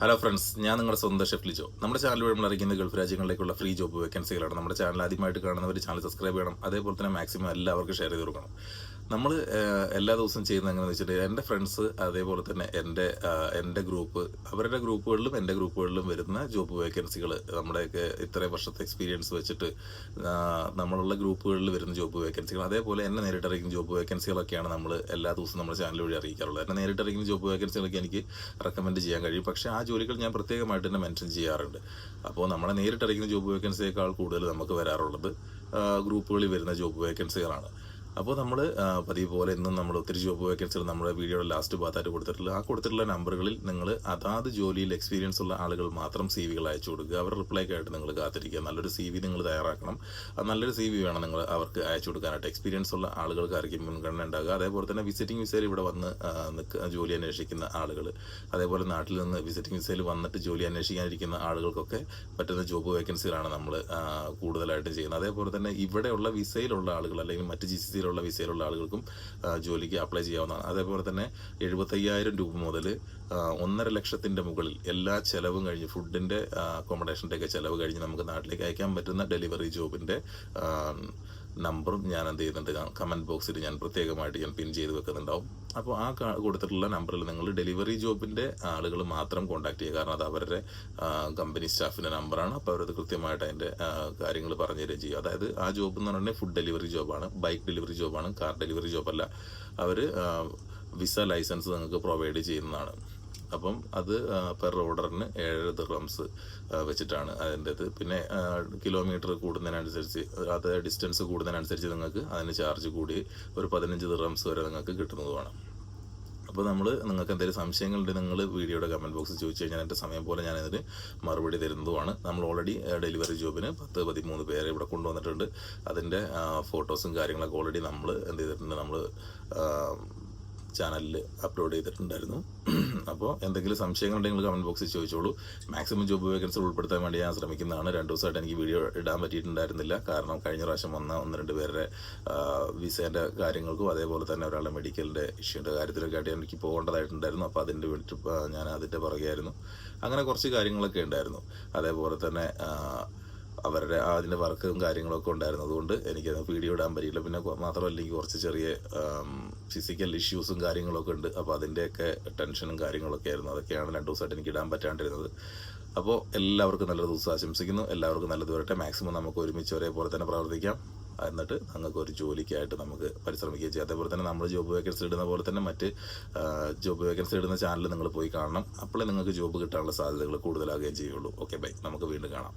Hello friends, ഞാൻ നിങ്ങളുടെ സ്വന്തം ഷെഫ് ലിജോ. നമ്മുടെ ചാനൽ വഴി നമ്മൾ അറിയിക്കുന്ന ഗൾഫ് രാജ്യങ്ങളിലേക്കുള്ള ഫ്രീ ജോബ് വേക്കൻസികളാണ്. നമ്മുടെ ചാനൽ ആദ്യമായിട്ട് കാണുന്നവർ ചാനൽ സബ്സ്ക്രൈബ് ചെയ്യണം. അതേപോലെ തന്നെ മാക്സിമം എല്ലാവർക്കും ഷെയർ ചെയ്ത് കൊടുക്കണം. നമ്മൾ എല്ലാ ദിവസവും ചെയ്യുന്നത് എങ്ങനെയാണെന്ന് വെച്ചിട്ട് എൻ്റെ ഫ്രണ്ട്സ് അതേപോലെ തന്നെ എൻ്റെ ഗ്രൂപ്പ്, അവരുടെ ഗ്രൂപ്പുകളിലും എൻ്റെ ഗ്രൂപ്പുകളിലും വരുന്ന ജോബ് വേക്കൻസികൾ, നമ്മുടെയൊക്കെ ഇത്രയും വർഷത്തെ എക്സ്പീരിയൻസ് വെച്ചിട്ട് നമ്മളുള്ള ഗ്രൂപ്പുകളിൽ വരുന്ന ജോബ് വേക്കൻസികൾ, അതേപോലെ എന്നെ നേരിട്ടറിയിക്കുന്ന ജോബ് വേക്കൻസികളൊക്കെയാണ് നമ്മൾ എല്ലാ ദിവസവും നമ്മുടെ ചാനൽ വഴി അറിയിക്കാറുള്ളത്. എന്നെ നേരിട്ടറിയിക്കുന്ന ജോബ് വേക്കൻസികളൊക്കെ എനിക്ക് റെക്കമെൻഡ് ചെയ്യാൻ കഴിയും. പക്ഷേ ആ ജോലികൾ ഞാൻ പ്രത്യേകമായിട്ട് തന്നെ മെൻഷൻ ചെയ്യാറുണ്ട്. അപ്പോൾ നമ്മളെ നേരിട്ടറിയിക്കുന്ന ജോബ് വേക്കൻസിയേക്കാൾ കൂടുതൽ നമുക്ക് വരാറുള്ളത് ഗ്രൂപ്പുകളിൽ വരുന്ന ജോബ് വേക്കൻസികളാണ്. അപ്പോൾ നമ്മൾ പതിവ് പോലെ ഇന്നും നമ്മൾ ഒത്തിരി ജോബ് വേക്കൻസികൾ നമ്മുടെ വീഡിയോയുടെ ലാസ്റ്റ് ഭാഗത്തായിട്ട് കൊടുത്തിട്ടുള്ള കൊടുത്തിട്ടുള്ള നമ്പറുകളിൽ നിങ്ങൾ അതാത് ജോലിയിൽ എക്സ്പീരിയൻസ് ഉള്ള ആളുകൾ മാത്രം സി വികൾ അയച്ചു കൊടുക്കുക. അവരുടെ റിപ്ലൈക്കായിട്ട് നിങ്ങൾ കാത്തിരിക്കുക. നല്ലൊരു സി വി നിങ്ങൾ തയ്യാറാക്കണം. നല്ലൊരു സി വി വേണം നിങ്ങൾ അവർക്ക് അയച്ചു കൊടുക്കാനായിട്ട്. എക്സ്പീരിയൻസ് ഉള്ള ആളുകൾക്കായിരിക്കും മുൻഗണന ഉണ്ടാകുക. അതേപോലെ തന്നെ വിസിറ്റിംഗ് വിസയിൽ ഇവിടെ വന്ന് ജോലി അന്വേഷിക്കുന്ന ആളുകൾ, അതേപോലെ നാട്ടിൽ നിന്ന് വിസിറ്റിംഗ് വിസയിൽ വന്നിട്ട് ജോലി അന്വേഷിക്കാനിരിക്കുന്ന ആളുകൾക്കൊക്കെ പറ്റുന്ന ജോബ് വേക്കൻസികളാണ് നമ്മൾ കൂടുതലായിട്ട് ചെയ്യുന്നത്. അതേപോലെ തന്നെ ഇവിടെയുള്ള വിസയിലുള്ള ആളുകൾ അല്ലെങ്കിൽ മറ്റ് GCC വിസയിലുള്ള ആളുകൾക്കും ജോലിക്ക് അപ്ലൈ ചെയ്യാവുന്നതാണ്. അതേപോലെ തന്നെ 75,000 രൂപ മുതൽ 1.5 ലക്ഷത്തിൻ്റെ മുകളിൽ എല്ലാ ചെലവും കഴിഞ്ഞ് ഫുഡിൻ്റെ അക്കോമഡേഷൻ്റെ ഒക്കെ ചെലവ് കഴിഞ്ഞ് നമുക്ക് നാട്ടിലേക്ക് അയക്കാൻ പറ്റുന്ന ഡെലിവറി ജോബിൻ്റെ നമ്പറും ഞാൻ എന്ത് ചെയ്യുന്നുണ്ട്, കമൻറ്റ് ബോക്സിൽ ഞാൻ പ്രത്യേകമായിട്ട് ഞാൻ പിൻ ചെയ്ത് വെക്കുന്നുണ്ടാവും. അപ്പോൾ ആ കൊടുത്തിട്ടുള്ള നമ്പറിൽ നിങ്ങൾ ഡെലിവറി ജോബിൻ്റെ ആളുകൾ മാത്രം കോൺടാക്ട് ചെയ്യുക. കാരണം അത് അവരുടെ കമ്പനി സ്റ്റാഫിൻ്റെ നമ്പറാണ്. അപ്പോൾ അവരത് കൃത്യമായിട്ട് അതിൻ്റെ കാര്യങ്ങൾ പറഞ്ഞു തരികയും ചെയ്യും. അതായത് ആ ജോബ് എന്ന് പറഞ്ഞാൽ ഫുഡ് ഡെലിവറി ജോബാണ്, ബൈക്ക് ഡെലിവറി ജോബാണ്, കാർ ഡെലിവറി ജോബല്ല. അവർ വിസ ലൈസൻസ് നിങ്ങൾക്ക് പ്രൊവൈഡ് ചെയ്യുന്നതാണ്. അപ്പം അത് പെർ ഓർഡറിന് 7 ദിർഹംസ് വെച്ചിട്ടാണ് അതിൻ്റെത്. പിന്നെ കിലോമീറ്റർ കൂടുന്നതിനനുസരിച്ച്, അത് ഡിസ്റ്റൻസ് കൂടുന്നതിനനുസരിച്ച് നിങ്ങൾക്ക് അതിന് ചാർജ് കൂടി ഒരു 15 ദിർഹംസ് വരെ നിങ്ങൾക്ക് കിട്ടുന്നതുമാണ്. അപ്പോൾ നിങ്ങൾക്ക് എന്തെങ്കിലും സംശയങ്ങളുണ്ടെങ്കിൽ നിങ്ങൾ വീഡിയോയുടെ കമൻറ്റ് ബോക്സിൽ ചോദിച്ചു കഴിഞ്ഞാൽ എൻ്റെ സമയം പോലെ ഞാനതിന് മറുപടി തരുന്നതുമാണ്. നമ്മൾ ഓൾറെഡി ഡെലിവറി ജോബിന് 10-13 പേരെ ഇവിടെ കൊണ്ടുവന്നിട്ടുണ്ട്. അതിൻ്റെ ഫോട്ടോസും കാര്യങ്ങളൊക്കെ ഓൾറെഡി നമ്മൾ എന്ത് ചെയ്തിട്ടുണ്ട്, നമ്മൾ ചാനലിൽ അപ്ലോഡ് ചെയ്തിട്ടുണ്ടായിരുന്നു. അപ്പോൾ എന്തെങ്കിലും സംശയങ്ങളുണ്ടെങ്കിൽ കമൻറ്റ് ബോക്സിൽ ചോദിച്ചോളൂ. മാക്സിമം ജോബ് വേക്കൻസി ഉൾപ്പെടുത്താൻ വേണ്ടി ഞാൻ ശ്രമിക്കുന്നതാണ്. 2 ദിവസമായിട്ട് എനിക്ക് വീഡിയോ ഇടാൻ പറ്റിയിട്ടുണ്ടായിരുന്നില്ല. കാരണം കഴിഞ്ഞ പ്രാവശ്യം വന്ന 1-2 പേരുടെ വിസേൻ്റെ കാര്യങ്ങൾക്കും അതേപോലെ തന്നെ ഒരാളുടെ മെഡിക്കലിൻ്റെ ഇഷ്യൂൻ്റെ കാര്യത്തിലൊക്കെ ആയിട്ട് എനിക്ക് പോകേണ്ടതായിട്ടുണ്ടായിരുന്നു. അപ്പോൾ അതിൻ്റെ വേണ്ടിയിട്ട് ഞാൻ അതിൻ്റെ പുറകെയായിരുന്നു. അങ്ങനെ കുറച്ച് കാര്യങ്ങളൊക്കെ ഉണ്ടായിരുന്നു. അതേപോലെ തന്നെ അവരുടെ അതിൻ്റെ വർക്കും കാര്യങ്ങളൊക്കെ ഉണ്ടായിരുന്നു. അതുകൊണ്ട് എനിക്കത് വീഡിയോ ഇടാൻ പറ്റിയില്ല. പിന്നെ മാത്രമല്ല, എനിക്ക് കുറച്ച് ചെറിയ ഫിസിക്കൽ ഇഷ്യൂസും കാര്യങ്ങളൊക്കെ ഉണ്ട്. അപ്പോൾ അതിൻ്റെയൊക്കെ ടെൻഷനും കാര്യങ്ങളൊക്കെ ആയിരുന്നു. അതൊക്കെയാണ് 2 ദിവസമായിട്ട് എനിക്ക് ഇടാൻ പറ്റാണ്ടിരുന്നത്. അപ്പോൾ എല്ലാവർക്കും നല്ലൊരു ദിവസം ആശംസിക്കുന്നു. എല്ലാവർക്കും നല്ലത് വരട്ടെ. മാക്സിമം നമുക്ക് ഒരുമിച്ച് ഒരേപോലെ തന്നെ പ്രവർത്തിക്കാം. എന്നിട്ട് നിങ്ങൾക്ക് ഒരു ജോലിക്കായിട്ട് നമുക്ക് പരിശ്രമിക്കുകയും ചെയ്യാം. അതേപോലെ തന്നെ നമ്മൾ ജോബ് വേക്കൻസി ഇടുന്ന പോലെ തന്നെ മറ്റ് ജോബ് വേക്കൻസി ഇടുന്ന ചാനൽ നിങ്ങൾ പോയി കാണണം. അപ്പോഴേ നിങ്ങൾക്ക് ജോബ് കിട്ടാനുള്ള സാധ്യതകൾ കൂടുതലാകുകയും ചെയ്യുള്ളൂ. Okay, bye. നമുക്ക് വീണ്ടും കാണാം.